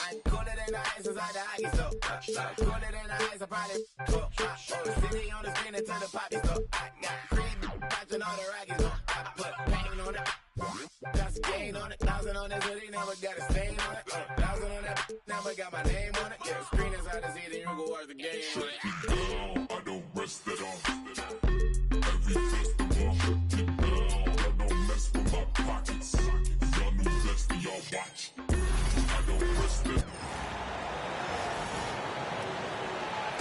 I'm cooler than the ice inside the hockey store. Cooler than the ice, I probably cook. City on the screen until the poppy store. I got cream watching all the Rockies on. I put pain on it. Got stain on it. 1,000 on this hoodie, never got a stain on it. 1,000 on that, never got my name on it. Yeah, screen inside the seat, and you go watch the game on it. I don't rest at all. Every festival, shut it down. I don't mess with my pockets. Y'all new best, y'all watch. I don't rest at all.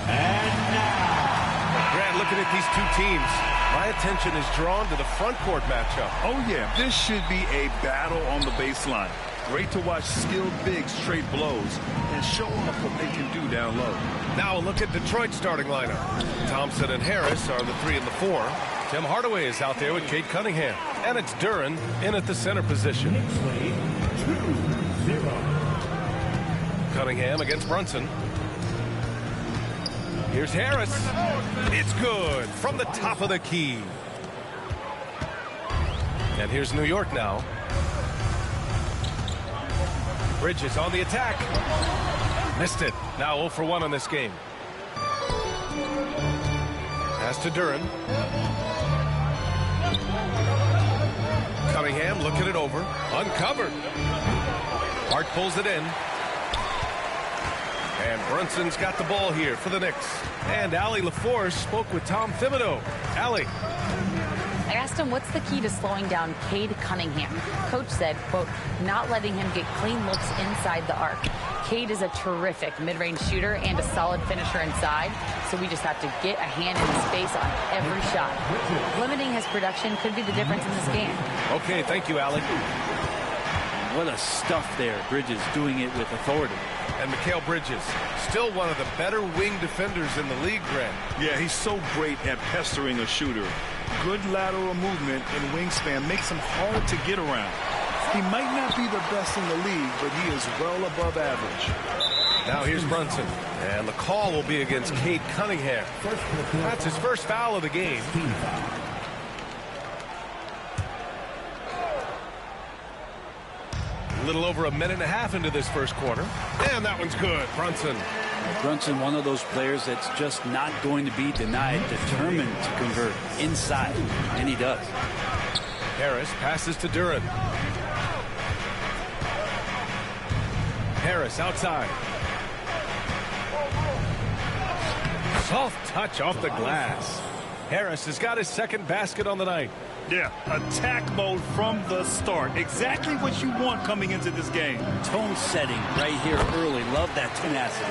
And now, Grant, looking at these two teams, my attention is drawn to the front court matchup. Oh, yeah. This should be a battle on the baseline. Great to watch skilled bigs trade blows and show off what they can do down low. Now a look at Detroit's starting lineup. Thompson and Harris are the 3 and the 4. Tim Hardaway is out there with Cade Cunningham. And it's Duren in at the center position. Cunningham against Brunson. Here's Harris. It's good from the top of the key. And here's New York now. Bridges on the attack. Missed it. Now 0 for 1 in this game. Pass to Duren. Cunningham looking it over. Uncovered. Hart pulls it in. And Brunson's got the ball here for the Knicks. And Allie LaForce spoke with Tom Thibodeau. Allie. I asked him what's the key to slowing down Cade Cunningham. Coach said, quote, not letting him get clean looks inside the arc. Cade is a terrific mid-range shooter and a solid finisher inside, so we just have to get a hand in his face on every shot. Limiting his production could be the difference in this game. Okay, thank you, Allie. what a stuff there. Bridges doing it with authority. And Mikal Bridges, still one of the better wing defenders in the league, Grant. Yeah, he's so great at pestering a shooter. Good lateral movement and wingspan makes him hard to get around. He might not be the best in the league, but he is well above average. Now here's Brunson, and the call will be against Cade Cunningham. That's his first foul of the game. A little over a minute and a half into this first quarter. And that one's good. Brunson, one of those players that's just not going to be denied, determined to convert inside, and he does. Harris passes to Duren. Harris outside. Soft touch off the glass. Harris has got his second basket on the night. Yeah, attack mode from the start. Exactly what you want coming into this game. Tone setting right here early. Love that tenacity.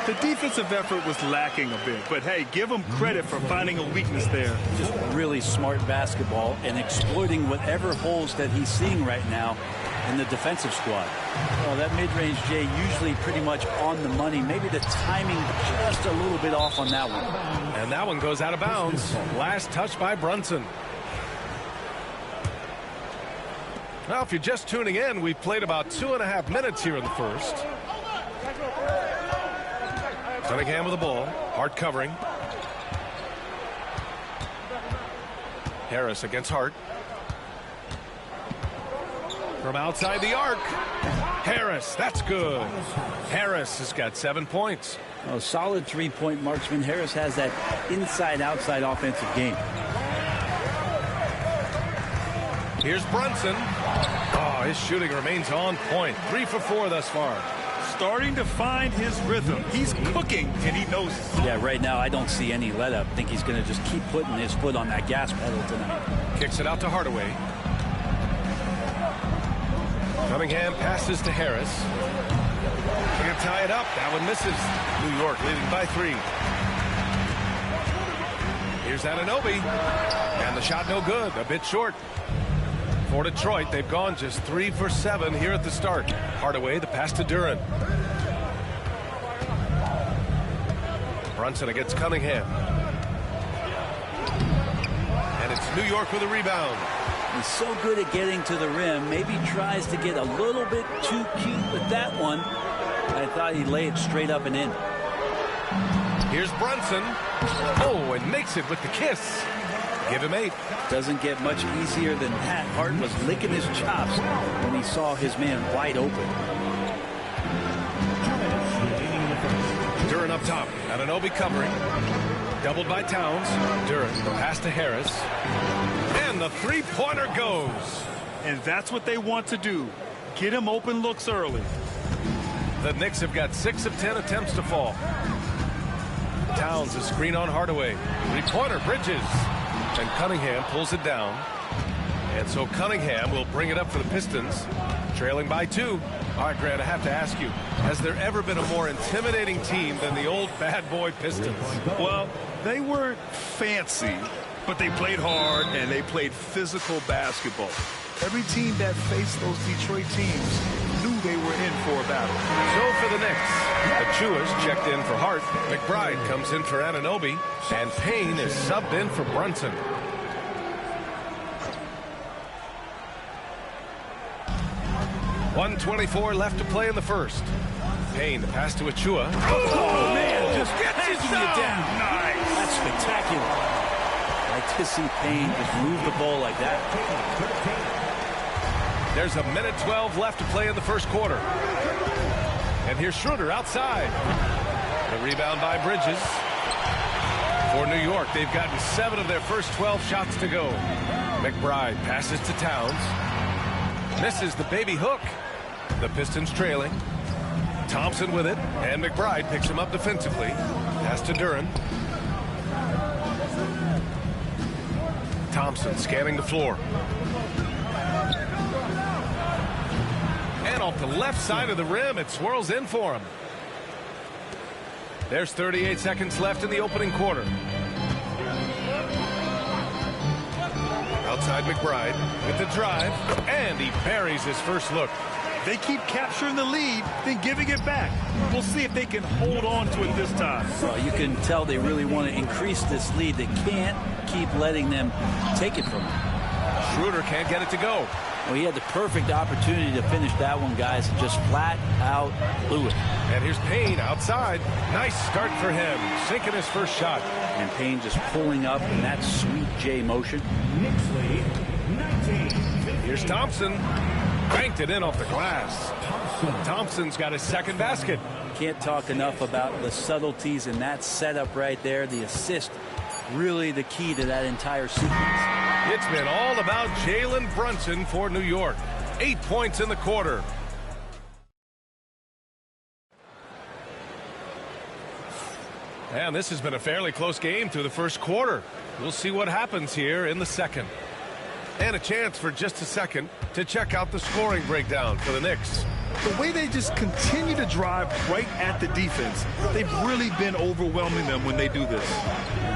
The defensive effort was lacking a bit, but hey, give him credit for finding a weakness there. Just really smart basketball and exploiting whatever holes that he's seeing right now in the defensive squad. Well, that mid-range, Jay, usually pretty much on the money. Maybe the timing just a little bit off on that one. And that one goes out of bounds. Last touch by Brunson. Now, if you're just tuning in, we've played about 2.5 minutes here in the first. Cunningham with the ball. Hart covering. Harris against Hart. From outside the arc. Harris, that's good. Harris has got 7 points. A solid three-point marksman. Harris has that inside-outside offensive game. Here's Brunson. Oh, his shooting remains on point. 3 for 4 thus far. Starting to find his rhythm. He's cooking, and he knows it. Yeah, right now I don't see any let-up. I think he's going to just keep putting his foot on that gas pedal tonight. Kicks it out to Hardaway. Cunningham passes to Harris. They're going to tie it up. That one misses. New York leading by 3. Here's Anunoby. And the shot no good. A bit short. For Detroit, they've gone just 3 for 7 here at the start. Hardaway, the pass to Duren. Brunson against Cunningham. And it's New York with a rebound. He's so good at getting to the rim. Maybe tries to get a little bit too cute with that one. I thought he'd lay it straight up and in. Here's Brunson. Oh, and makes it with the kiss. Give him 8. Doesn't get much easier than that. Hart was licking his chops when he saw his man wide open. on top. Anunoby covering. Doubled by Towns. Duren, the pass to Harris. And the three-pointer goes. And that's what they want to do. Get him open looks early. The Knicks have got 6 of 10 attempts to fall. Towns, a screen on Hardaway. Three-pointer, Bridges. And Cunningham pulls it down. And so Cunningham will bring it up for the Pistons, trailing by 2. All right, Grant, I have to ask you, has there ever been a more intimidating team than the old bad boy Pistons? Well, they weren't fancy, but they played hard and they played physical basketball. Every team that faced those Detroit teams knew they were in for a battle. So for the Knicks, Achua's checked in for Hart. McBride comes in for Anunoby, and Payne is subbed in for Brunson. .124 left to play in the first. Payne, the pass to Achua. Oh, man, just gets you down. Nice. That's spectacular. I like to see Payne just move the ball like that. There's a minute 12 left to play in the first quarter. And here's Schroeder outside. The rebound by Bridges. For New York, they've gotten 7 of their first 12 shots to go. McBride passes to Towns. Misses the baby hook. The Pistons trailing. Thompson with it, and McBride picks him up defensively. Pass to Duren. Thompson scanning the floor. And off the left side of the rim, it swirls in for him. There's 38 seconds left in the opening quarter. Outside McBride with the drive, and he buries his first look. They keep capturing the lead, then giving it back. We'll see if they can hold on to it this time. Well, you can tell they really want to increase this lead. They can't keep letting them take it from them. Schroeder can't get it to go. Well, he had the perfect opportunity to finish that one, guys, and just flat out blew it. And here's Payne outside. Nice start for him, sinking his first shot. And Payne just pulling up in that sweet J motion. Here's Thompson. Banked it in off the glass. Thompson's got his second basket. Can't talk enough about the subtleties in that setup right there. The assist, really the key to that entire sequence. It's been all about Jalen Brunson for New York. 8 points in the quarter. And this has been a fairly close game through the first quarter. We'll see what happens here in the second. And a chance for just a second to check out the scoring breakdown for the Knicks. The way they just continue to drive right at the defense, they've really been overwhelming them when they do this.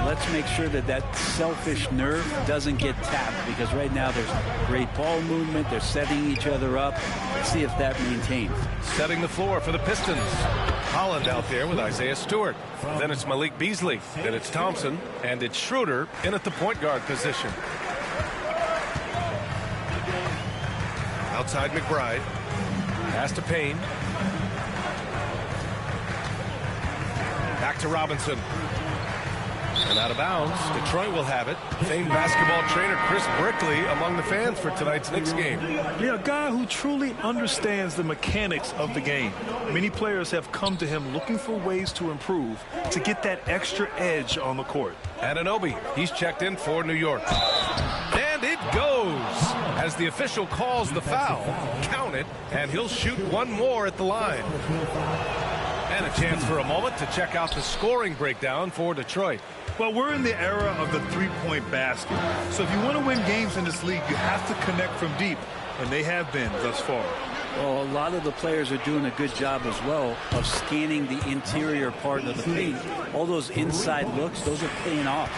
Let's make sure that that selfish nerve doesn't get tapped, because right now there's great ball movement. They're setting each other up. Let's see if that maintains. Setting the floor for the Pistons. Holland out there with Isaiah Stewart. Then it's Malik Beasley. Then it's Thompson. And it's Schroeder in at the point guard position. Outside McBride. Pass to Payne. Back to Robinson. And out of bounds. Detroit will have it. Famed basketball trainer Chris Brickley among the fans for tonight's Knicks game. Yeah, a guy who truly understands the mechanics of the game. Many players have come to him looking for ways to improve, to get that extra edge on the court. Anunoby, he's checked in for New York. And it goes as the official calls the foul. Count it, and he'll shoot one more at the line. And a chance for a moment to check out the scoring breakdown for Detroit. Well, we're in the era of the three-point basket. So if you want to win games in this league, you have to connect from deep, and they have been thus far. Well, a lot of the players are doing a good job as well of scanning the interior part of the paint. All those inside looks, those are paying off.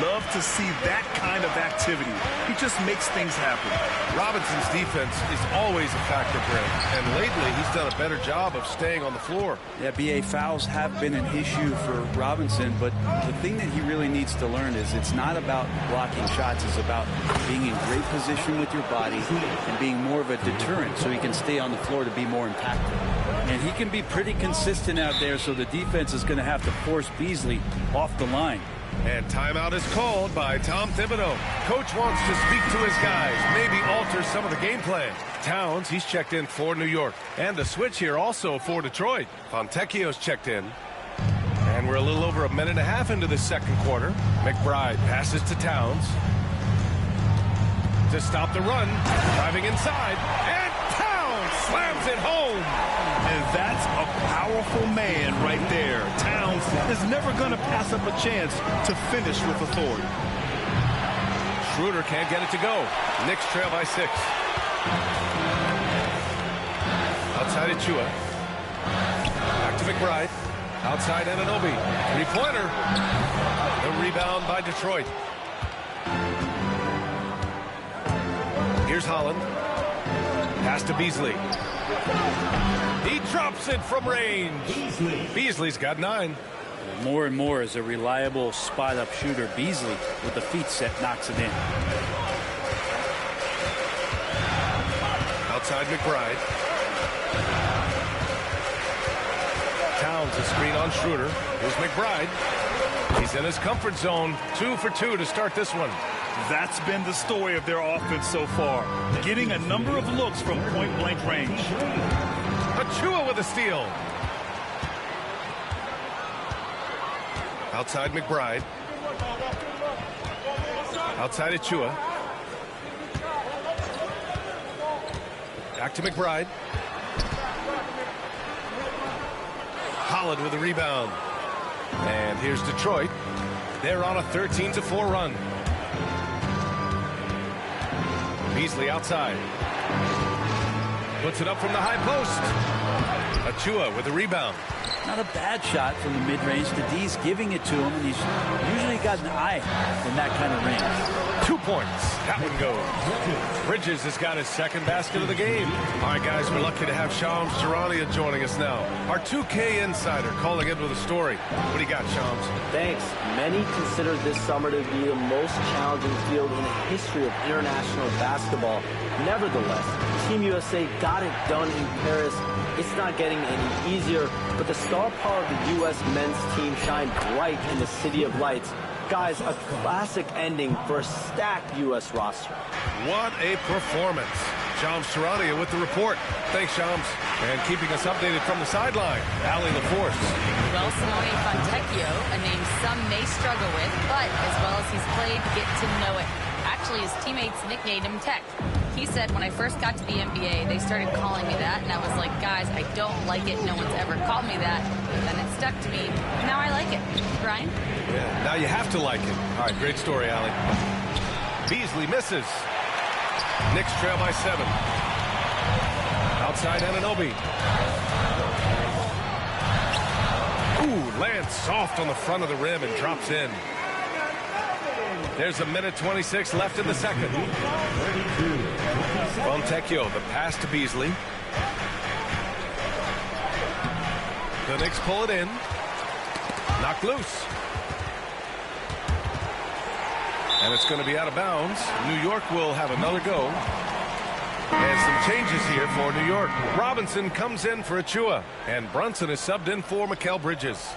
Love to see that kind of activity. He just makes things happen. Robinson's defense is always a factor for him, and lately he's done a better job of staying on the floor. Yeah, B.A., fouls have been an issue for Robinson, but the thing that he really needs to learn is it's not about blocking shots. It's about being in great position with your body and being more of a deterrent so he can stay on the floor to be more impactful. And he can be pretty consistent out there, so the defense is going to have to force Beasley off the line. And timeout is called by Tom Thibodeau. Coach wants to speak to his guys, maybe alter some of the game plan. Towns, he's checked in for New York. And a switch here also for Detroit. Fontecchio's checked in. And And we're a little over a minute and a half into the second quarter. McBride passes to Towns to stop the run. Driving inside. And Towns slams it home. And that's a powerful man right there. Towns is never going to pass up a chance to finish with authority. Schroeder can't get it to go. Knicks trail by 6. Outside Achua. Back to McBride. Outside Anunoby. Three-pointer. The rebound by Detroit. Here's Holland. Pass to Beasley. He drops it from range. Beasley's got 9. More and more as a reliable spot-up shooter. Beasley, with the feet set, knocks it in. Outside McBride. Towns a screen on Schroeder. Here's McBride. He's in his comfort zone. 2 for 2 to start this one. That's been the story of their offense so far. Getting a number of looks from point-blank range. Achua with a steal. Outside McBride. Outside Achua. Back to McBride. Holland with a rebound. And here's Detroit. They're on a 13-4 run. Beasley outside. Puts it up from the high post. Achua with a rebound. Not a bad shot from the mid-range. Dede's giving it to him, and he's usually got an eye in that kind of range. 2 points. That one goes. Bridges has got his second basket of the game. All right, guys, we're lucky to have Shams Charania joining us now. Our 2K insider calling in with a story. What do you got, Shams? Thanks. Many consider this summer to be the most challenging field in the history of international basketball. Nevertheless, Team USA got it done in Paris. It's not getting any easier, but the star power of the U.S. men's team shined bright in the City of Lights. Guys, a classic ending for a stacked U.S. roster. What a performance. Shams Charania with the report. Thanks, Shams. And keeping us updated from the sideline, Allie LaForce. Well, Simone Fontecchio, a name some may struggle with, but as well as he's played, get to know it. Actually, his teammates nicknamed him Tech. He said, when I first got to the NBA, they started calling me that, and I was like, guys, I don't like it. No one's ever called me that. And then it stuck to me. Now I like it. Brian? Yeah, now you have to like it. All right, great story, Allie. Beasley misses. Knicks trail by 7. Outside Anunoby. Ooh, lands soft on the front of the rim and drops in. There's a minute 26 left in the second. Fontecchio, the pass to Beasley. The Knicks pull it in. Knocked loose. And it's going to be out of bounds. New York will have another go. And some changes here for New York. Robinson comes in for Achua. And Brunson is subbed in for Mikal Bridges.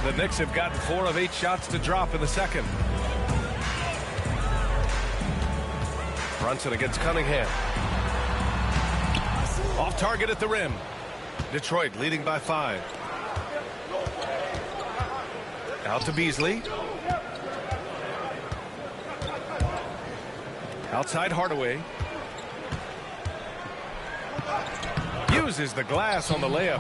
The Knicks have gotten 4 of 8 shots to drop in the second. Brunson against Cunningham. Off target at the rim. Detroit leading by 5. Out to Beasley. Outside Hardaway. Uses the glass on the layup.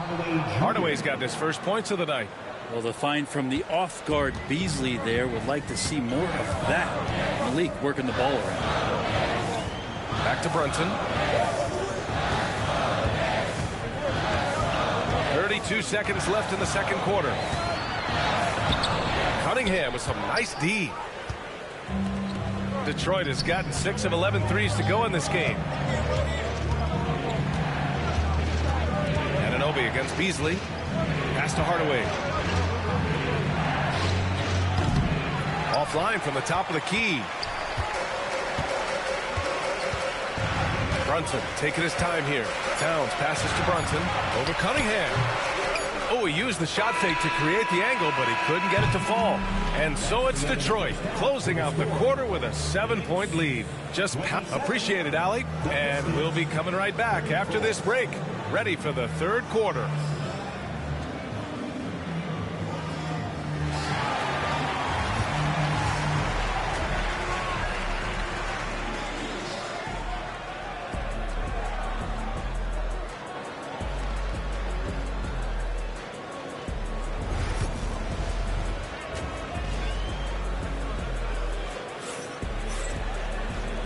Hardaway's gotten his first points of the night. Well, the find from the off-guard Beasley there. Would like to see more of that. Malik working the ball around. Back to Brunson. 32 seconds left in the second quarter. Cunningham with some nice D. Detroit has gotten 6 of 11 threes to go in this game. Anunoby against Beasley. Pass to Hardaway. Offline from the top of the key. Brunson taking his time here. Towns passes to Brunson. Over Cunningham. Oh, he used the shot fake to create the angle, but he couldn't get it to fall. And so it's Detroit closing out the quarter with a 7-point lead. Just appreciate it, Allie. And we'll be coming right back after this break, ready for the third quarter.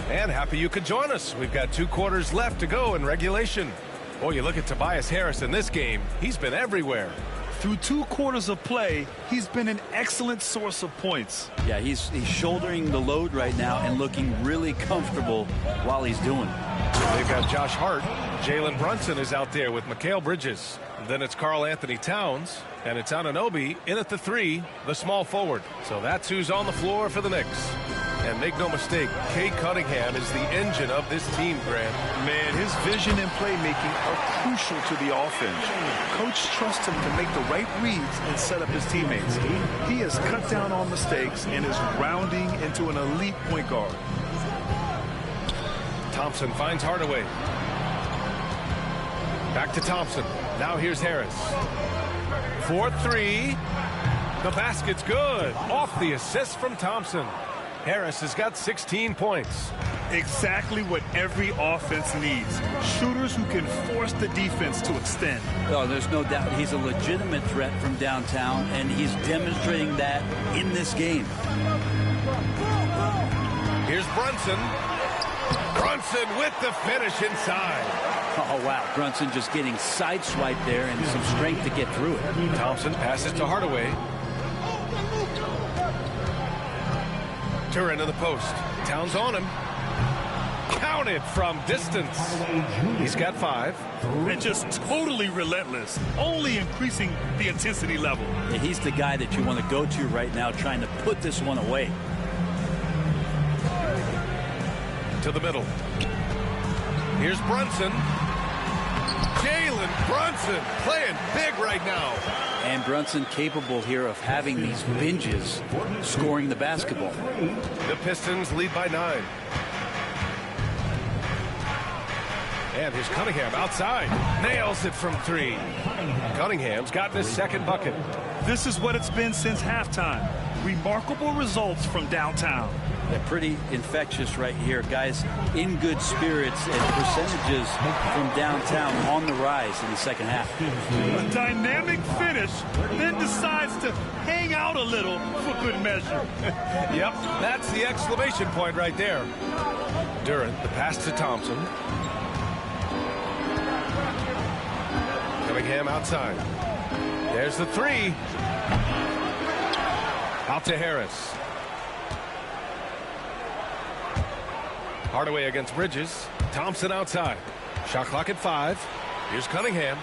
And happy you could join us. We've got 2 quarters left to go in regulation. Oh, you look at Tobias Harris in this game. He's been everywhere. Through 2 quarters of play, he's been an excellent source of points. Yeah, he's shouldering the load right now and looking really comfortable while he's doing it. They've got Josh Hart. Jalen Brunson is out there with Mikal Bridges. Then it's Karl Anthony Towns. And it's Anunoby in at the 3, the small forward. So that's who's on the floor for the Knicks. And make no mistake, Cade Cunningham is the engine of this team, Grant. Man, his vision and playmaking are crucial to the offense. Coach trusts him to make the right reads and set up his teammates. He has cut down on mistakes and is rounding into an elite point guard. Thompson finds Hardaway. Back to Thompson. Now here's Harris. 4-3. The basket's good. Off the assist from Thompson. Harris has got 16 points. Exactly what every offense needs. Shooters who can force the defense to extend. Oh, there's no doubt he's a legitimate threat from downtown, and he's demonstrating that in this game. Here's Brunson. Brunson with the finish inside. Oh, wow. Brunson just getting sideswiped there and some strength to get through it. Thompson passes to Hardaway. Turin in the post. Towns on him. Counted from distance. He's got 5. And just totally relentless, only increasing the intensity level. Yeah, he's the guy that you want to go to right now, trying to put this one away. To the middle. Here's Brunson. Jalen Brunson playing big right now. And Brunson capable here of having these binges, scoring the basketball. The Pistons lead by 9. And here's Cunningham outside. Nails it from 3. Cunningham's gotten his second bucket. This is what it's been since halftime. Remarkable results from downtown. They're pretty infectious right here, guys. In good spirits, and percentages from downtown on the rise in the second half. A dynamic finish, then decides to hang out a little for good measure. Yep, that's the exclamation point right there. Durant, the pass to Thompson. Cunningham outside. There's the 3. Out to Harris. Hardaway against Bridges. Thompson outside. Shot clock at 5. Here's Cunningham.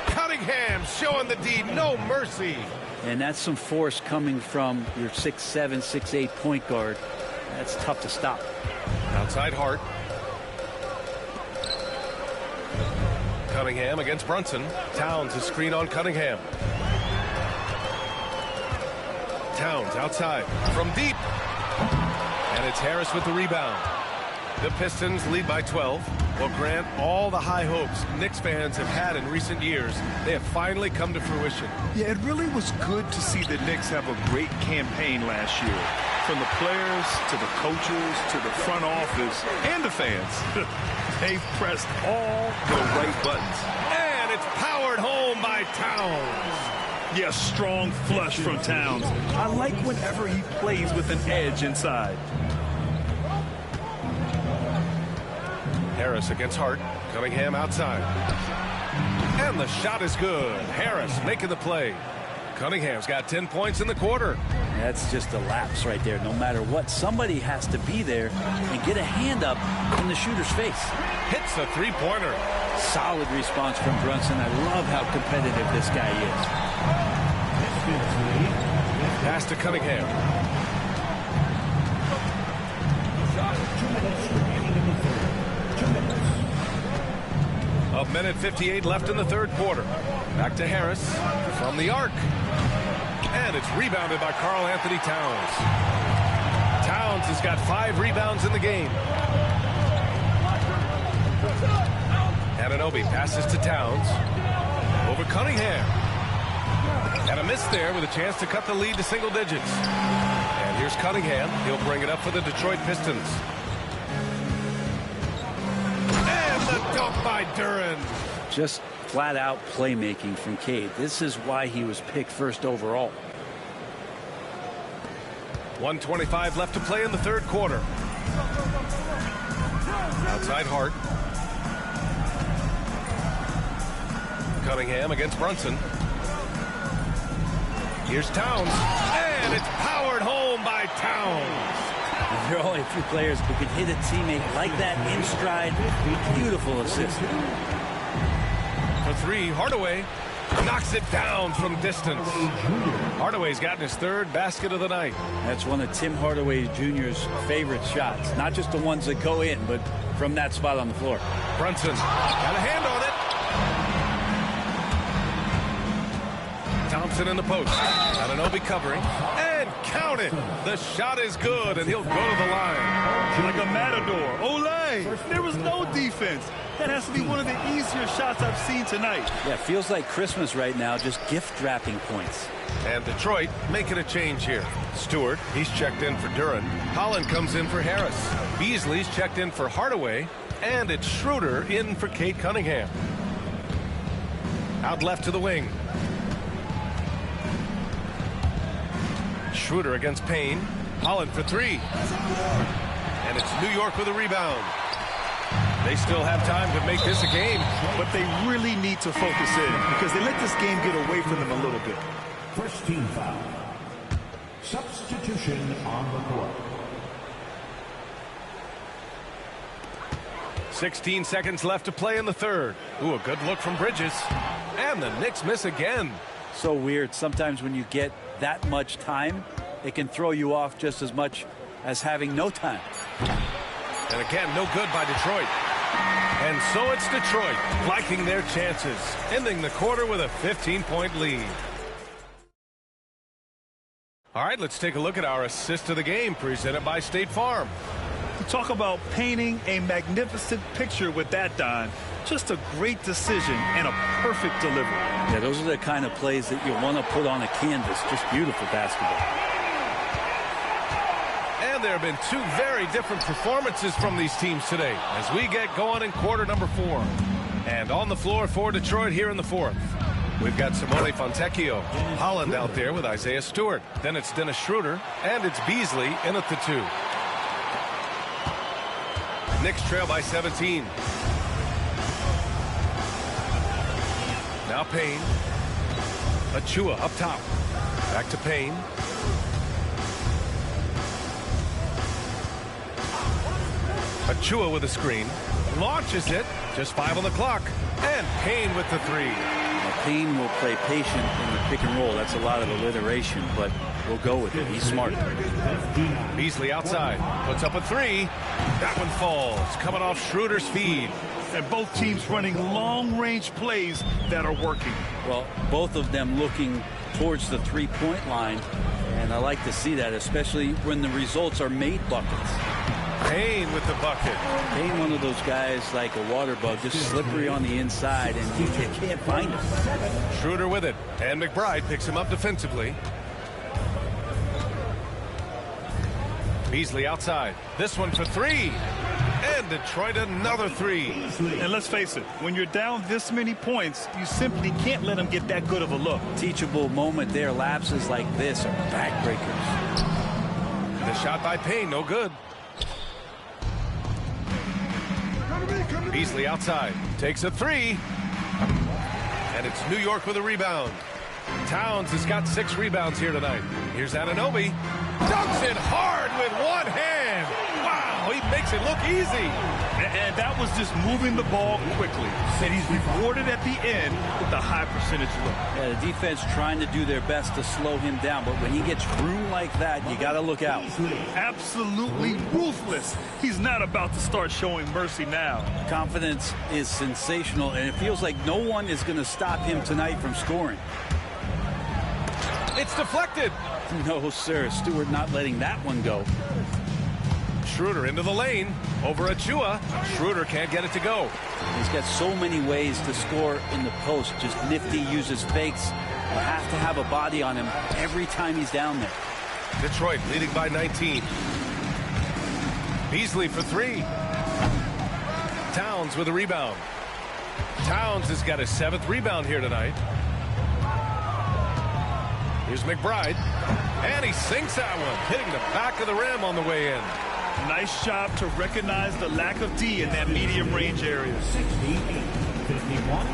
Cunningham showing the D, no mercy. And that's some force coming from your 6'7", 6'8" point guard. That's tough to stop. Outside Hart. Cunningham against Brunson. Towns a screen on Cunningham. Towns outside from deep. And it's Harris with the rebound. The Pistons lead by 12. Well, Grant, all the high hopes Knicks fans have had in recent years, they have finally come to fruition. Yeah, it really was good to see the Knicks have a great campaign last year. From the players to the coaches to the front office and the fans. They've pressed all the right buttons. And it's powered home by Towns. Yes, strong flush from Towns. I like whenever he plays with an edge inside. Harris against Hart. Cunningham outside. And the shot is good. Harris making the play. Cunningham's got 10 points in the quarter. That's just a lapse right there. No matter what, somebody has to be there and get a hand up in the shooter's face. Hits a three-pointer. Solid response from Brunson. I love how competitive this guy is. Pass to Cunningham. A 12-minute 58 left in the third quarter. Back to Harris from the arc. And it's rebounded by Karl-Anthony Towns. Towns has got 5 rebounds in the game. Anunoby passes to Towns. Over Cunningham. And a miss there with a chance to cut the lead to single digits. And here's Cunningham. He'll bring it up for the Detroit Pistons. And the dunk by Duren. Just flat-out playmaking from Cade. This is why he was picked first overall. 1:25 left to play in the third quarter. Outside Hart. Cunningham against Brunson. Here's Towns. And it's powered home by Towns. There are only a few players who can hit a teammate like that in stride. Beautiful assist. For 3, Hardaway knocks it down from distance. Hardaway's gotten his 3rd basket of the night. That's one of Tim Hardaway Jr.'s favorite shots. Not just the ones that go in, but from that spot on the floor. Brunson got a hand on it. Thompson in the post. Anunoby covering. And count it. The shot is good, and he'll go to the line. Like a matador. Olay! There was no defense. That has to be one of the easier shots I've seen tonight. Yeah, feels like Christmas right now, just gift wrapping points. And Detroit making a change here. Stewart, he's checked in for Duren. Holland comes in for Harris. Beasley's checked in for Hardaway. And it's Schroeder in for Cade Cunningham. Out left to the wing. Schroeder against Payne. Holland for 3. And it's New York with a rebound. They still have time to make this a game. But they really need to focus in because they let this game get away from them a little bit. First team foul. Substitution on the court. 16 seconds left to play in the third. Ooh, a good look from Bridges. And the Knicks miss again. So weird. Sometimes when you get that much time, it can throw you off just as much as having no time. And again, no good by Detroit. And so it's Detroit liking their chances, ending the quarter with a 15-point lead. All right, let's take a look at our assist of the game presented by State Farm. Talk about painting a magnificent picture with that, Don. Just a great decision and a perfect delivery. Yeah, those are the kind of plays that you want to put on a canvas. Just beautiful basketball. And there have been 2 very different performances from these teams today as we get going in quarter number 4. And on the floor for Detroit here in the 4th. We've got Simone Fontecchio. Holland out there with Isaiah Stewart. Then it's Dennis Schroeder. And it's Beasley in at the 2. Knicks trail by 17. Now Payne. Achua up top. Back to Payne. Achua with a screen. Launches it. Just 5 on the clock. And Payne with the 3. Now, Payne will play patient in the pick and roll. That's a lot of alliteration, but we'll go with it. He's smart. Beasley outside. Puts up a 3. That one falls. Coming off Schroeder's feed. And both teams running long-range plays that are working. Well, both of them looking towards the three-point line, and I like to see that, especially when the results are made buckets. Payne with the bucket. Payne, one of those guys like a water bug, just slippery on the inside, and you can't find him. Schroeder with it, and McBride picks him up defensively. Beasley outside. This one for 3. And Detroit another 3. And let's face it, when you're down this many points, you simply can't let them get that good of a look. Teachable moment there. Lapses like this are backbreakers. The shot by Payne, no good. Beasley outside. Takes a 3. And it's New York with a rebound. Towns has got 6 rebounds here tonight. Here's Anunoby. Dunks it hard with one hand. Wow, he makes it look easy. And that was just moving the ball quickly. And he's rewarded at the end with the high percentage look. Yeah, the defense trying to do their best to slow him down, but when he gets room like that, you got to look out. Absolutely ruthless. He's not about to start showing mercy now. Confidence is sensational, and it feels like no one is going to stop him tonight from scoring. It's deflected. No, sir. Stewart not letting that one go. Schroeder into the lane. Over Achua. Schroeder can't get it to go. He's got so many ways to score in the post. Just nifty, uses fakes. You have to have a body on him every time he's down there. Detroit leading by 19. Beasley for 3. Towns with a rebound. Towns has got his 7th rebound here tonight. Here's McBride. And he sinks that one, hitting the back of the rim on the way in. Nice job to recognize the lack of D in that medium range area. 51.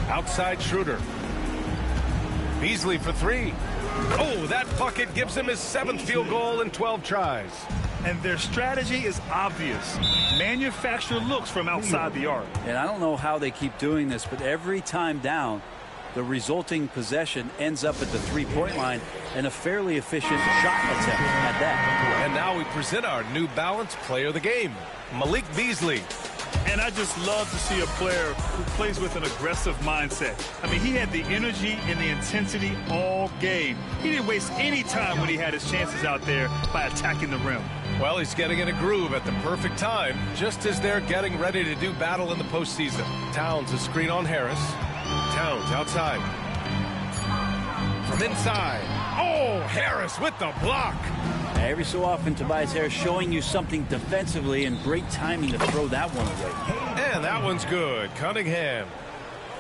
Outside Schroeder. Beasley for 3. Oh, that bucket gives him his 7th field goal in 12 tries. And their strategy is obvious. Manufacture looks from outside the arc. And I don't know how they keep doing this, but every time down, the resulting possession ends up at the three-point line, and a fairly efficient shot attempt at that. And now we present our New Balance player of the game, Malik Beasley. And I just love to see a player who plays with an aggressive mindset. I mean, he had the energy and the intensity all game. He didn't waste any time when he had his chances out there by attacking the rim. Well, he's getting in a groove at the perfect time, just as they're getting ready to do battle in the postseason. Towns a screen on Harris. Towns outside. From inside. Oh, Harris with the block. Every so often, Tobias Harris showing you something defensively, and great timing to throw that one away. And that one's good. Cunningham.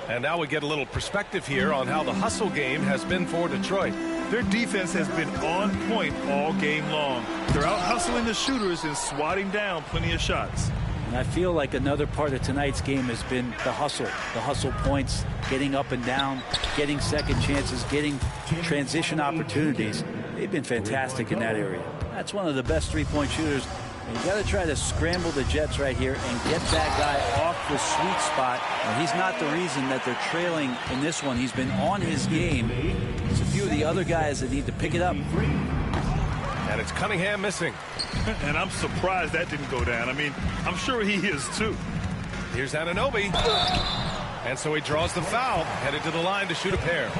And now we get a little perspective here on how the hustle game has been for Detroit. Their defense has been on point all game long. They're out hustling the shooters and swatting down plenty of shots. And I feel like another part of tonight's game has been the hustle points, getting up and down, getting second chances, getting transition opportunities. They've been fantastic in that area. That's one of the best three-point shooters. And you got to try to scramble the Jets right here and get that guy off the sweet spot. And he's not the reason that they're trailing in this one. He's been on his game. There's a few of the other guys that need to pick it up. And it's Cunningham missing. And I'm surprised that didn't go down. I mean, I'm sure he is too. Here's Anunoby. And so he draws the foul, headed to the line to shoot a pair.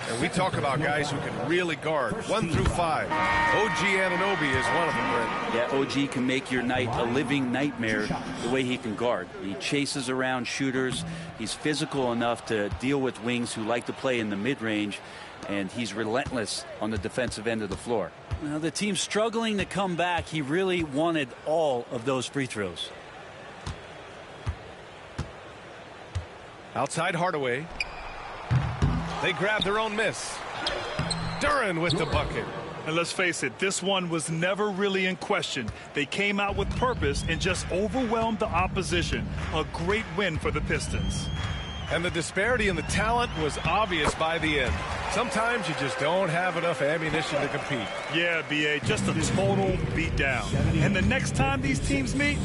And we talk about guys who can really guard 1 through 5. OG Anunoby is one of them, Brent. Yeah, OG can make your night a living nightmare the way he can guard. He chases around shooters. He's physical enough to deal with wings who like to play in the mid-range. And he's relentless on the defensive end of the floor. Now, the team's struggling to come back. He really wanted all of those free throws. Outside Hardaway. They grab their own miss. Duren with the bucket. And let's face it, this one was never really in question. They came out with purpose and just overwhelmed the opposition. A great win for the Pistons. And the disparity in the talent was obvious by the end. Sometimes you just don't have enough ammunition to compete. Yeah, B.A., just a total beatdown. And the next time these teams meet,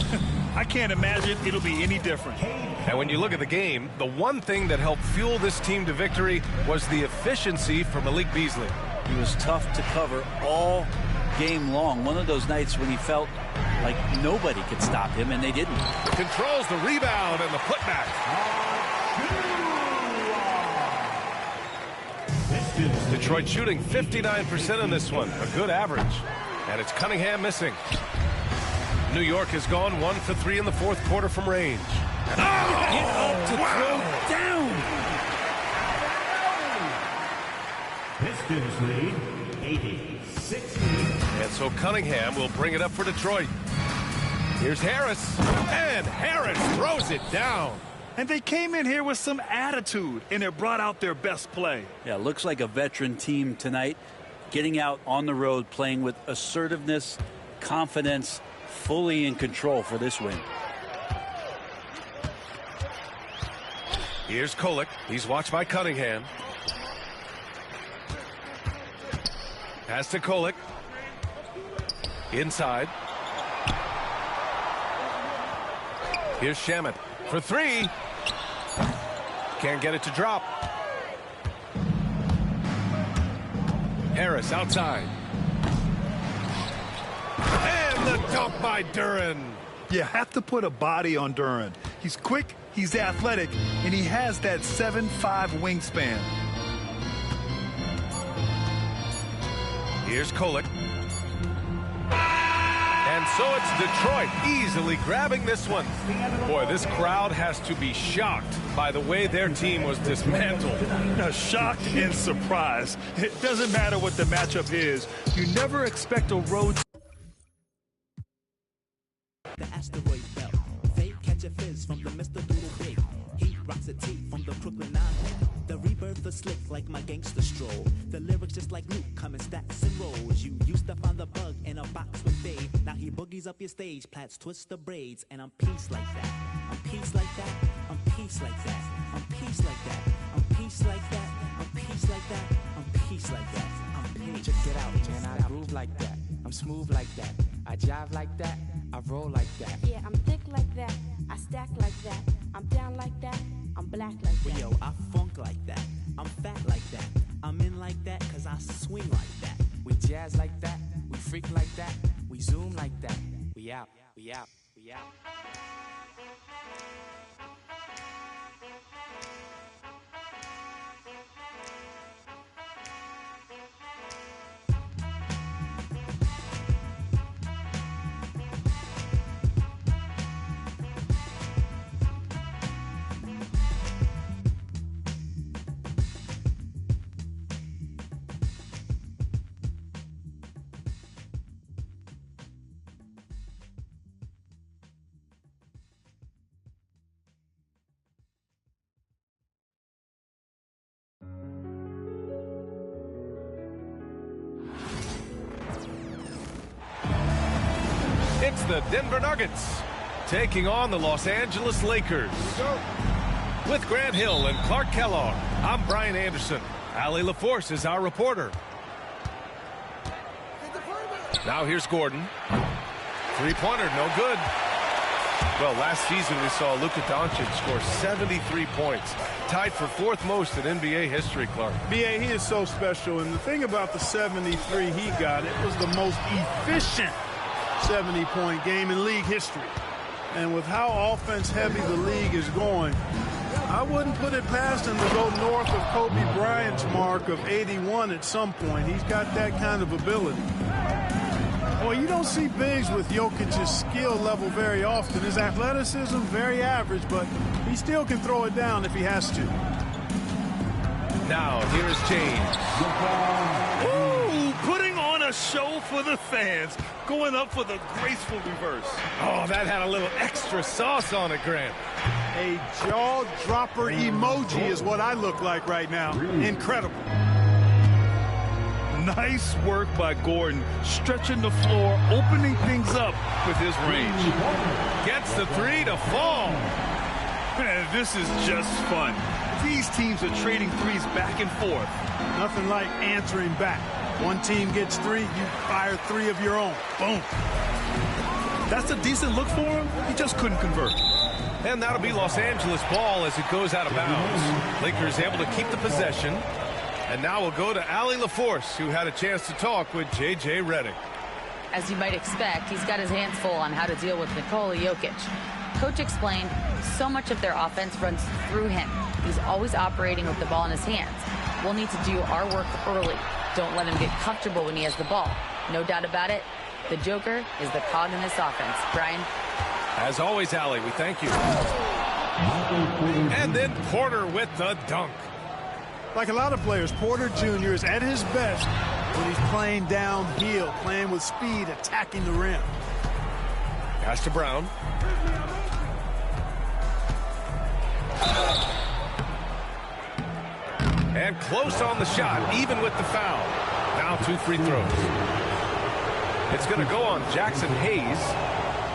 I can't imagine it'll be any different. And when you look at the game, the one thing that helped fuel this team to victory was the efficiency from Malik Beasley. He was tough to cover all game long. One of those nights when he felt like nobody could stop him, and they didn't. Controls the rebound and the putback. Detroit shooting 59% in this one, a good average. And it's Cunningham missing. New York has gone 1 for 3 in the fourth quarter from range. Get up to throw down. Pistons lead 80-60. And so Cunningham will bring it up for Detroit. Here's Harris. And Harris throws it down. And they came in here with some attitude, and it brought out their best play. Yeah, looks like a veteran team tonight, getting out on the road, playing with assertiveness, confidence, fully in control for this win. Here's Kolek. He's watched by Cunningham. Pass to Kolek. Inside. Here's Shamet for three. Can't get it to drop. Harris outside. And the dunk by Duren. You have to put a body on Duren. He's quick, he's athletic, and he has that 7'5" wingspan. Here's Kolek. And so it's Detroit easily grabbing this one. Boy, this crowd has to be shocked by the way their team was dismantled. Shocked and surprised. It doesn't matter what the matchup is. You never expect a road. The asteroid belt. Fake catch a fizz from the Mr. Doodle Big. Heat rocks a T from the Brooklyn Nine. The rebirth is slick like my gangster stroll. The lyrics just like Luke come in stacks and rolls. You used to find the bug in a box with Dave. Now he boogies up your stage, plats twist the braids, and I'm peace like that. I'm peace like that. I'm peace like that. I'm peace like that. I'm peace like that. I'm peace like that. I'm peace like that. I'm peace. Check it out, man. I groove like that. I'm smooth like that. I jive like that. I roll like that. Yeah, I'm thick like that. I stack like that. I'm down like that. I'm black like that. Yo, I funk like that. I'm fat like that. I'm in like that cause I swing like that. We jazz like that. We freak like that. We zoom like that. We out. We out. We out. It's the Denver Nuggets taking on the Los Angeles Lakers. With Grant Hill and Clark Kellogg, I'm Brian Anderson. Allie LaForce is our reporter. Now here's Gordon. Three-pointer, no good. Well, last season we saw Luka Doncic score 73 points. Tied for fourth most in NBA history, Clark. B.A., he is so special. And the thing about the 73 he got, it was the most efficient 70-point game in league history. And with how offense-heavy the league is going, I wouldn't put it past him to go north of Kobe Bryant's mark of 81 at some point. He's got that kind of ability. Well, you don't see bigs with Jokic's skill level very often. His athleticism, very average, but he still can throw it down if he has to. Now, here's James. Ooh, putting on a show for the fans. Going up for the graceful reverse. Oh, that had a little extra sauce on it, Grant. A jaw-dropper emoji is what I look like right now. Incredible. Nice work by Gordon, stretching the floor, opening things up with his range. Gets the three to fall. Man, this is just fun. These teams are trading threes back and forth. Nothing like answering back. One team gets three, you fire three of your own. Boom. That's a decent look for him. He just couldn't convert. And that'll be Los Angeles ball as it goes out of bounds. Lakers able to keep the possession. And now we'll go to Allie LaForce, who had a chance to talk with J.J. Redick. As you might expect, he's got his hands full on how to deal with Nikola Jokic. Coach explained so much of their offense runs through him. He's always operating with the ball in his hands. We'll need to do our work early. Don't let him get comfortable when he has the ball. No doubt about it, the Joker is the cog in this offense. Brian? As always, Allie, we thank you. And then Porter with the dunk. Like a lot of players, Porter Jr. is at his best when he's playing downhill, playing with speed, attacking the rim. Pass to Brown. And close on the shot, even with the foul. Now 2 free throws. It's going to go on Jackson Hayes.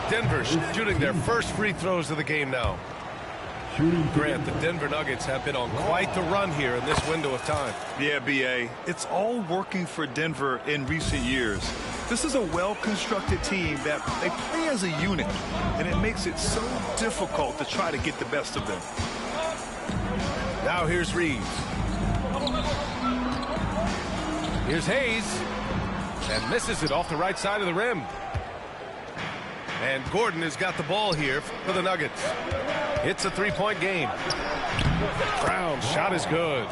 Denver shooting their first free throws of the game now. Grant, the Denver Nuggets have been on quite the run here in this window of time. Yeah, B.A., it's all working for Denver in recent years. This is a well-constructed team that they play as a unit, and it makes it so difficult to try to get the best of them. Now here's Reeves. Here's Hayes. And misses it off the right side of the rim. And Gordon has got the ball here for the Nuggets. It's a three-point game. Brown's shot is good.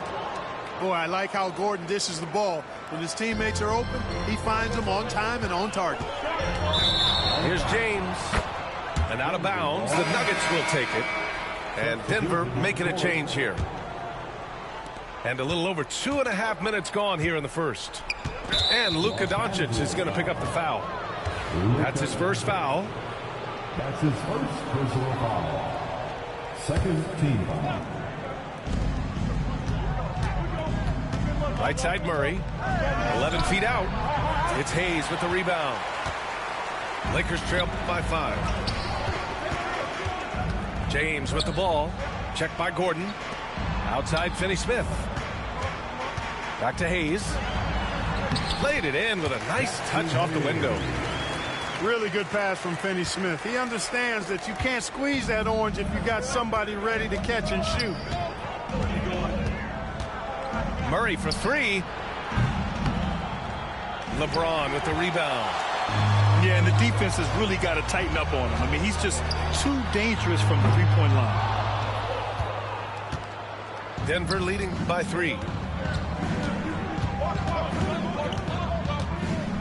Boy, I like how Gordon dishes the ball. When his teammates are open, he finds them on time and on target. Here's James. And out of bounds, the Nuggets will take it. And Denver making a change here. And a little over 2.5 minutes gone here in the first. And Luka Doncic is going to pick up the foul. That's his first foul. That's his first personal foul. Second team foul. Right side Murray. 11 feet out. It's Hayes with the rebound. Lakers trail by 5. James with the ball. Checked by Gordon. Outside Finney-Smith. Back to Hayes. Played it in with a nice touch off the window. Really good pass from Finney-Smith. He understands that you can't squeeze that orange if you got somebody ready to catch and shoot. Murray for 3. LeBron with the rebound. Yeah, and the defense has really got to tighten up on him. I mean, he's just too dangerous from the three-point line. Denver leading by 3.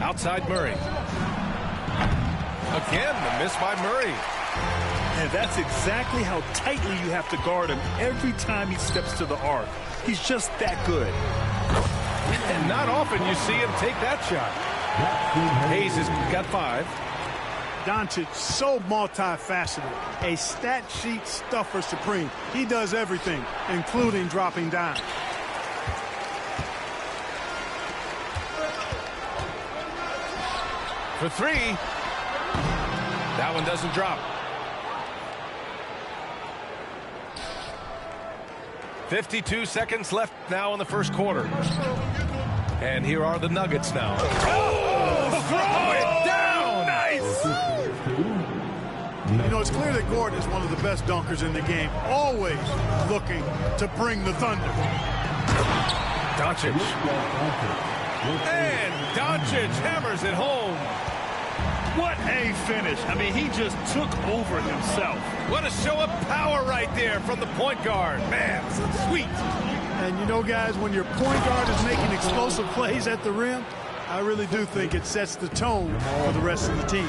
Outside Murray. Again, the miss by Murray. And that's exactly how tightly you have to guard him every time he steps to the arc. He's just that good. And not often you see him take that shot. Hayes has got 5. Doncic, so multifaceted. A stat sheet stuffer supreme. He does everything, including dropping down. For 3. That one doesn't drop. 52 seconds left now in the first quarter. And here are the Nuggets now. Oh, throw it down! Nice! You know, it's clear that Gordon is one of the best dunkers in the game. Always looking to bring the thunder. Doncic. And Doncic hammers it home. What a finish. I mean, he just took over himself. What a show of power right there from the point guard. Man, sweet. And you know, guys, when your point guard is making explosive plays at the rim, I really do think it sets the tone for the rest of the team.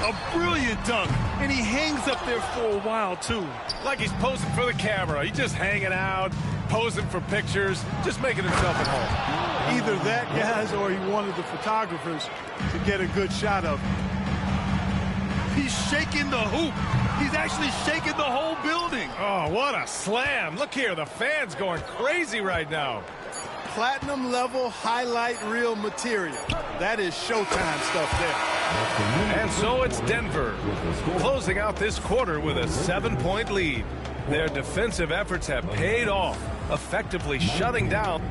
A brilliant dunk, and he hangs up there for a while, too. Like he's posing for the camera. He's just hanging out, posing for pictures, just making himself at home. Either that, guys, or he wanted the photographers to get a good shot of him. He's shaking the hoop. He's actually shaking the whole building. Oh, what a slam. Look here, the fans going crazy right now. Platinum level highlight reel material. That is Showtime stuff there. And so it's Denver closing out this quarter with a 7-point lead. Their defensive efforts have paid off, effectively shutting down.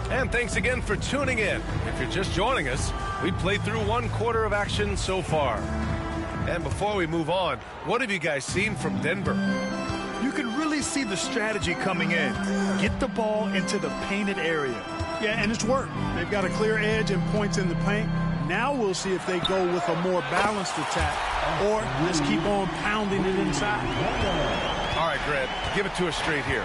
And thanks again for tuning in. If you're just joining us, we played through 1 quarter of action so far. And before we move on, what have you guys seen from Denver? You can really see the strategy coming in. Get the ball into the painted area. Yeah, and it's worked. They've got a clear edge and points in the paint. Now we'll see if they go with a more balanced attack or just keep on pounding it inside. All right, Grant, give it to us straight here.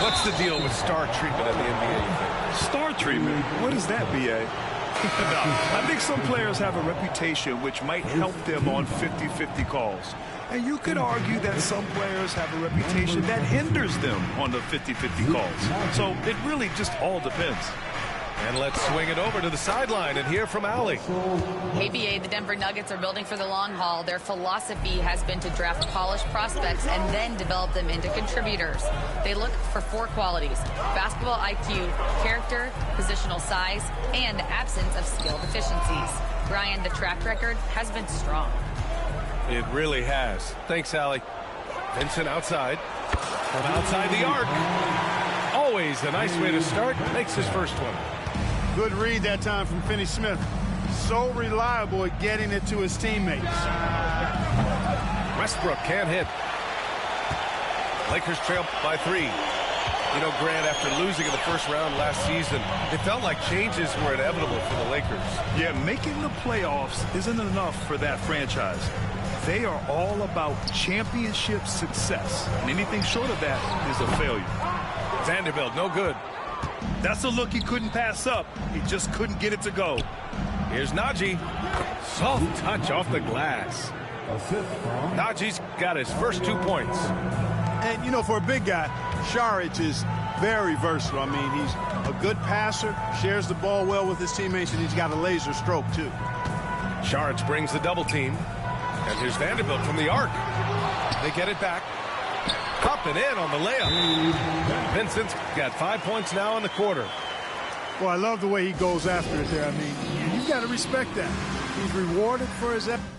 What's the deal with star treatment in the NBA, you think? Star treatment? What is that, B.A.? I think some players have a reputation which might help them on 50-50 calls. And you could argue that some players have a reputation that hinders them on the 50-50 calls. So it really just all depends. And let's swing it over to the sideline and hear from Allie. ABA, the Denver Nuggets are building for the long haul. Their philosophy has been to draft polished prospects and then develop them into contributors. They look for 4 qualities: basketball IQ, character, positional size, and absence of skill deficiencies. Brian, the track record has been strong. It really has. Thanks, Allie. Vincent outside. From outside the arc. Always a nice way to start. Makes his first one. Good read that time from Finney-Smith. So reliable at getting it to his teammates. Westbrook can't hit. Lakers trail by 3. You know, Grant, after losing in the first round last season, it felt like changes were inevitable for the Lakers. Yeah, making the playoffs isn't enough for that franchise. They are all about championship success. And anything short of that is a failure. Vanderbilt, no good. That's a look he couldn't pass up. He just couldn't get it to go. Here's Najee. Soft touch off the glass. Najee's got his first 2 points. And, you know, for a big guy, Saric is very versatile. I mean, he's a good passer, shares the ball well with his teammates, and he's got a laser stroke, too. Saric brings the double team. And here's Vanderbilt from the arc. They get it back. Up and in on the layup. Vincent's got 5 points now in the quarter. Well, I love the way he goes after it there. I mean, you've got to respect that. He's rewarded for his effort.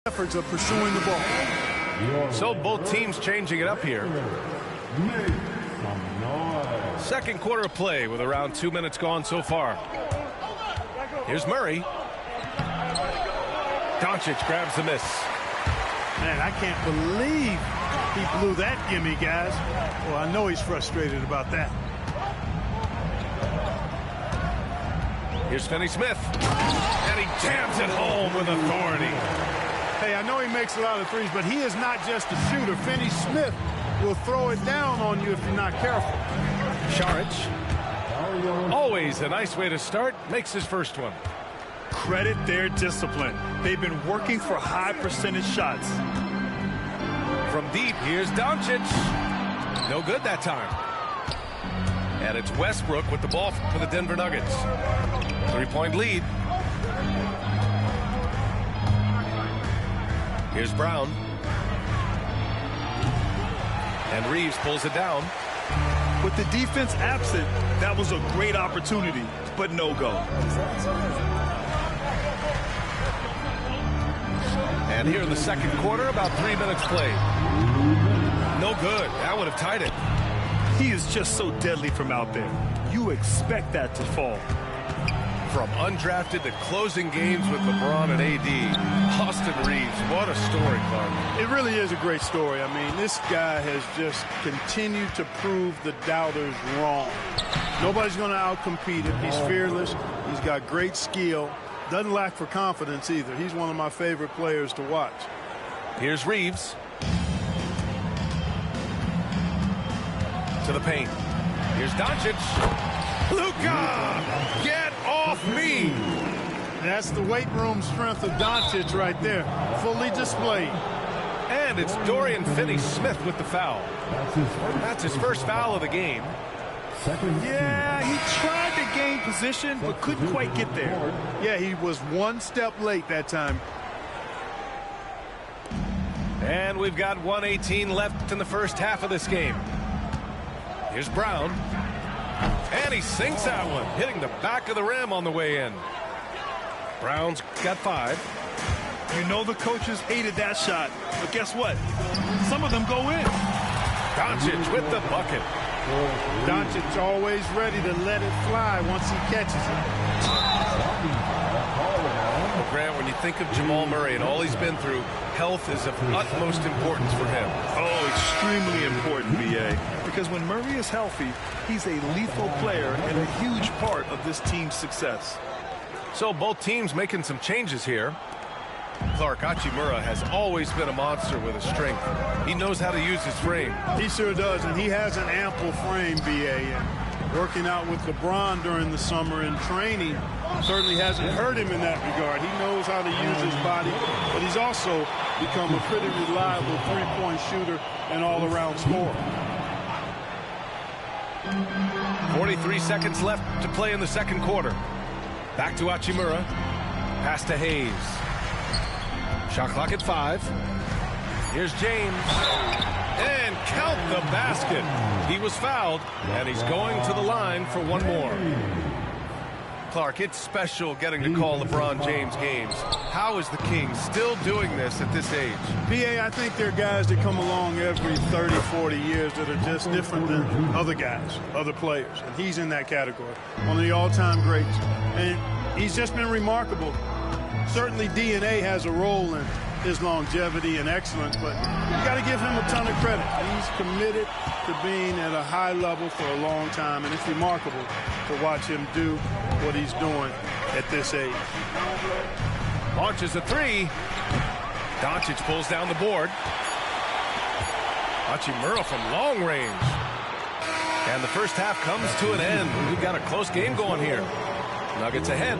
Efforts of pursuing the ball. So both teams changing it up here. Second quarter of play with around 2 minutes gone so far. Here's Murray. Doncic grabs the miss. Man, I can't believe he blew that gimme, guys. Well, I know he's frustrated about that. Here's Finney-Smith. And he jams it home with authority. Hey, I know he makes a lot of threes, but he is not just a shooter. Finney-Smith will throw it down on you if you're not careful. Saric. Always a nice way to start. Makes his first one. Credit their discipline. They've been working for high percentage shots. From deep, here's Doncic. No good that time. And it's Westbrook with the ball for the Denver Nuggets. 3-point lead. Here's Brown. And Reeves pulls it down. With the defense absent, that was a great opportunity, but no go. And here in the second quarter, about 3 minutes played. No good. That would have tied it. He is just so deadly from out there. You expect that to fall. From undrafted to closing games with LeBron and AD, Austin Reeves, what a story, Clark. It really is a great story. I mean, this guy has just continued to prove the doubters wrong. Nobody's going to outcompete him. He's fearless. He's got great skill. Doesn't lack for confidence either. He's one of my favorite players to watch. Here's Reeves. To the paint. Here's Doncic. Luka! Get off me! That's the weight room strength of Doncic right there. Fully displayed. And it's Dorian Finney-Smith with the foul. That's his first foul of the game. Yeah, he tried to gain position, but couldn't quite get there. Yeah, he was one step late that time. And we've got 1:18 left in the first half of this game. Here's Brown. And he sinks that one, hitting the back of the rim on the way in. Brown's got 5. You know the coaches hated that shot, but guess what? Some of them go in. Doncic with the bucket. Doncic always ready to let it fly once he catches it. Well, Grant, when you think of Jamal Murray and all he's been through, health is of utmost importance for him. Oh, extremely important, B.A. Because when Murray is healthy, he's a lethal player and a huge part of this team's success. So both teams making some changes here. Clark, Hachimura has always been a monster with his strength. He knows how to use his frame. He sure does, and he has an ample frame, B.A. working out with LeBron during the summer and training certainly hasn't hurt him in that regard. He knows how to use his body, but he's also become a pretty reliable three-point shooter and all-around scorer. 43 seconds left to play in the second quarter. Back to Hachimura. Pass to Hayes. Shot clock at 5. Here's James. And count the basket. He was fouled, and he's going to the line for one more. Clark, it's special getting to call LeBron James games. How is the King still doing this at this age? PA, I think there are guys that come along every 30, 40 years that are just different than other guys, other players. And he's in that category, one of the all-time greats. And he's just been remarkable. Certainly DNA has a role in his longevity and excellence, but you got to give him a ton of credit. He's committed to being at a high level for a long time, and it's remarkable to watch him do what he's doing at this age. Launches a three. Doncic pulls down the board. Hachimura from long range. And the first half comes to an end. We've got a close game going here. Nuggets ahead.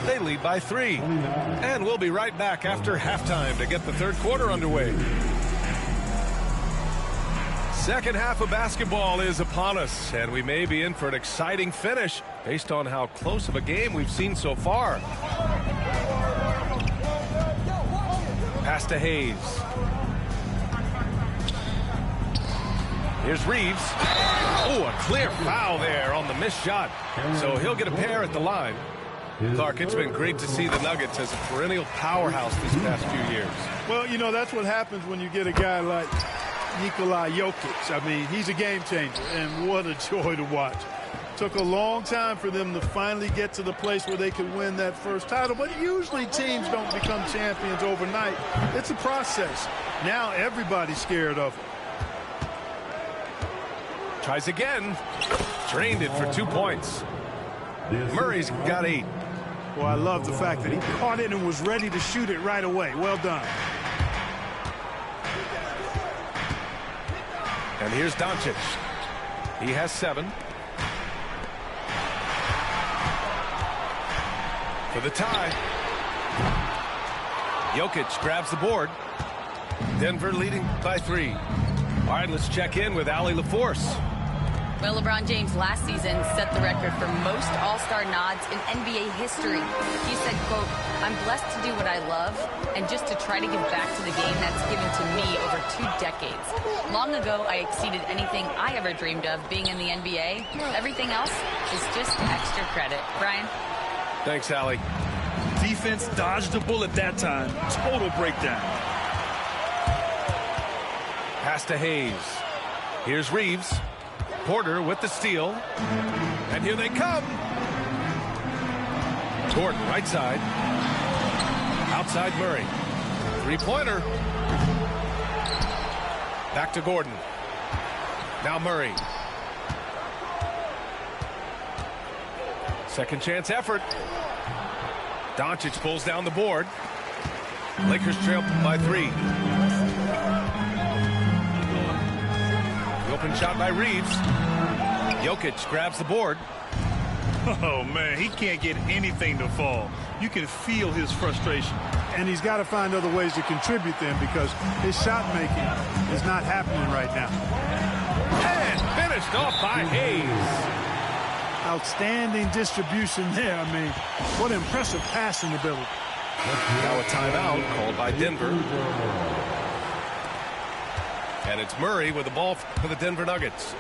They lead by 3. And we'll be right back after halftime to get the third quarter underway. Second half of basketball is upon us, and we may be in for an exciting finish based on how close of a game we've seen so far. Pass to Hayes. Here's Reeves. Oh, a clear foul there on the missed shot. So he'll get a pair at the line. Clark, it's been great to see the Nuggets as a perennial powerhouse these past few years. Well, you know, that's what happens when you get a guy like Nikola Jokic. I mean, he's a game changer, and what a joy to watch. Took a long time for them to finally get to the place where they could win that first title, but usually teams don't become champions overnight. It's a process. Now everybody's scared of him. Tries again. Drained it for 2 points. Murray's got 8. Well, I love the fact that he caught it and was ready to shoot it right away. Well done. And here's Doncic. He has 7. For the tie. Jokic grabs the board. Denver leading by 3. All right, let's check in with Allie LaForce. Well, LeBron James last season set the record for most All-Star nods in NBA history. He said, quote, "I'm blessed to do what I love and just to try to give back to the game that's given to me over 2 decades. Long ago, I exceeded anything I ever dreamed of being in the NBA. Everything else is just extra credit." Brian? Thanks, Allie. Defense dodged a bullet that time. Total breakdown. Pass to Hayes. Here's Reeves. Porter with the steal. And here they come. Gordon, right side. Outside Murray. Three-pointer. Back to Gordon. Now Murray. Second chance effort. Doncic pulls down the board. Lakers trail by 3. The open shot by Reeves. Jokic grabs the board. Oh, man, he can't get anything to fall. You can feel his frustration. And he's got to find other ways to contribute then, because his shot making is not happening right now. And finished off by Hayes. Outstanding distribution there. I mean, what impressive passing ability. Now a timeout called by Denver. And it's Murray with the ball for the Denver Nuggets.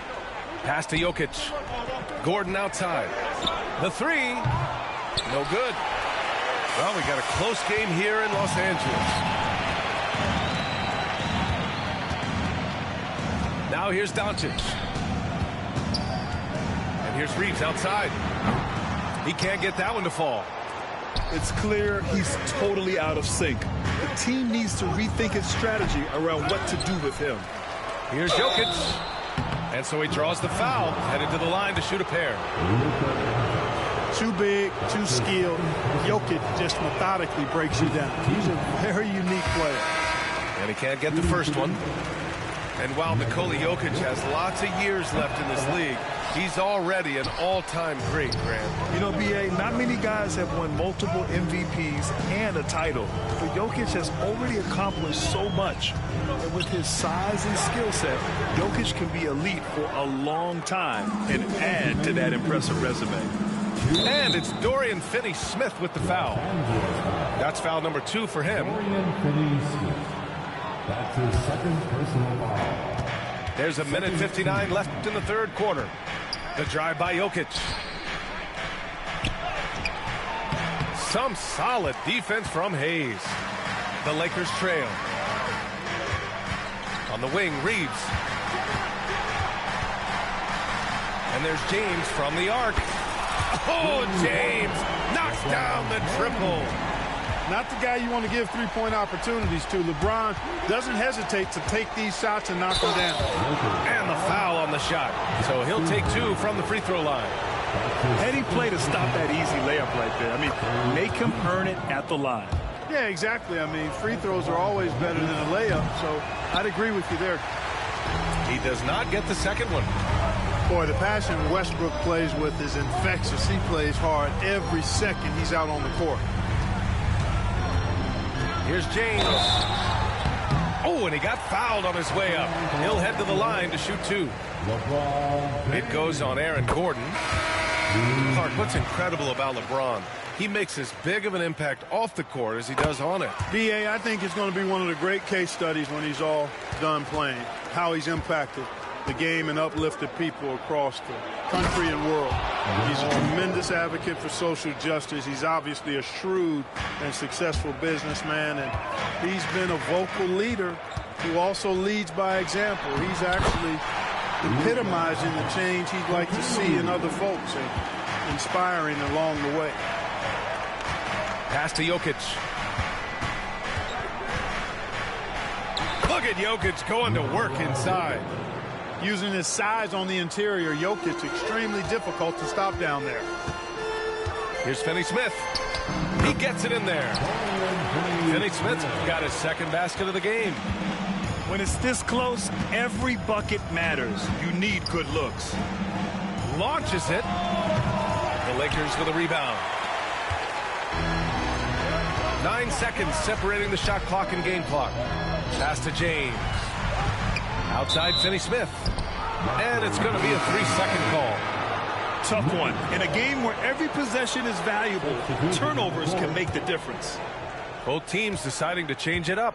Pass to Jokic. Gordon outside. The 3. No good. Well, we got a close game here in Los Angeles. Now here's Doncic. And here's Reeves outside. He can't get that one to fall. It's clear he's totally out of sync. The team needs to rethink its strategy around what to do with him. Here's Jokic. And so he draws the foul, headed to the line to shoot a pair. Too big, too skilled. Jokic just methodically breaks you down. He's a very unique player. And he can't get the first one. And while Nikola Jokic has lots of years left in this league, He's already an all-time great, Grant. You know, B.A., not many guys have won multiple MVPs and a title, but Jokic has already accomplished so much. And with his size and skill set, Jokic can be elite for a long time and add to that impressive resume. And it's Dorian Finney-Smith with the foul. That's foul number 2 for him. Dorian Finney-Smith. That's his second personal foul. There's a minute 59 left in the third quarter. The drive by Jokic. Some solid defense from Hayes. The Lakers trail. On the wing, Reeves. And there's James from the arc. Oh, James knocks down the triple. Not the guy you want to give three-point opportunities to. LeBron doesn't hesitate to take these shots and knock them down. And the foul on the shot. So he'll take 2 from the free throw line. Heady play to stop that easy layup right there. I mean, make him earn it at the line. Yeah, exactly. I mean, free throws are always better than a layup, so I'd agree with you there. He does not get the second one. Boy, the passion Westbrook plays with is infectious. He plays hard every second he's out on the court. Here's James. Oh, and he got fouled on his way up. He'll head to the line to shoot 2. It goes on Aaron Gordon. Clark, what's incredible about LeBron? He makes as big of an impact off the court as he does on it. B.A., I think it's going to be one of the great case studies when he's all done playing, how he's impacted the game and uplifted people across the country and world. He's a tremendous advocate for social justice. He's obviously a shrewd and successful businessman, and he's been a vocal leader who also leads by example. He's actually epitomizing the change he'd like to see in other folks and inspiring along the way. Pass to Jokic. Look at Jokic going to work inside. Using his size on the interior, Jokic extremely difficult to stop down there. Here's Finney-Smith. He gets it in there. Finney-Smith got his second basket of the game. When it's this close, every bucket matters. You need good looks. Launches it. The Lakers with a rebound. 9 seconds separating the shot clock and game clock. Pass to James. Outside Finney-Smith. And it's going to be a 3-second call. Tough one. In a game where every possession is valuable, turnovers can make the difference. Both teams deciding to change it up.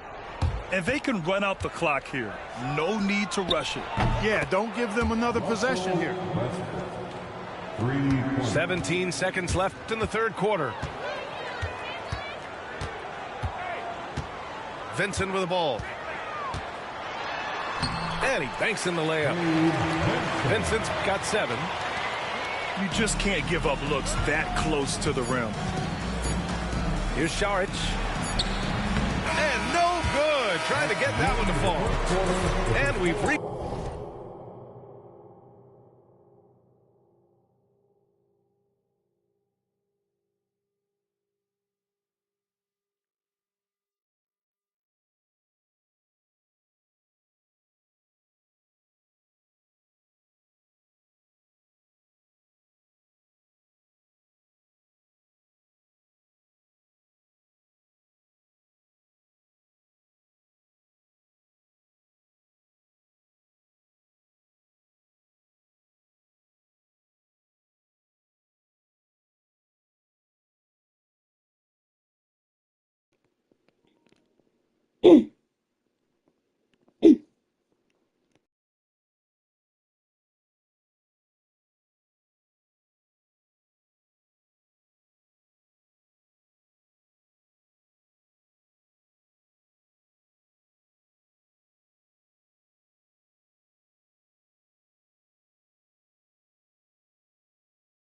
And they can run out the clock here. No need to rush it. Yeah, don't give them another possession here. 17 seconds left in the third quarter. Vincent with the ball. And he banks in the layup. Vincent's got 7. You just can't give up looks that close to the rim. Here's Šarić. And no good. Trying to get that one to fall. And we've reached.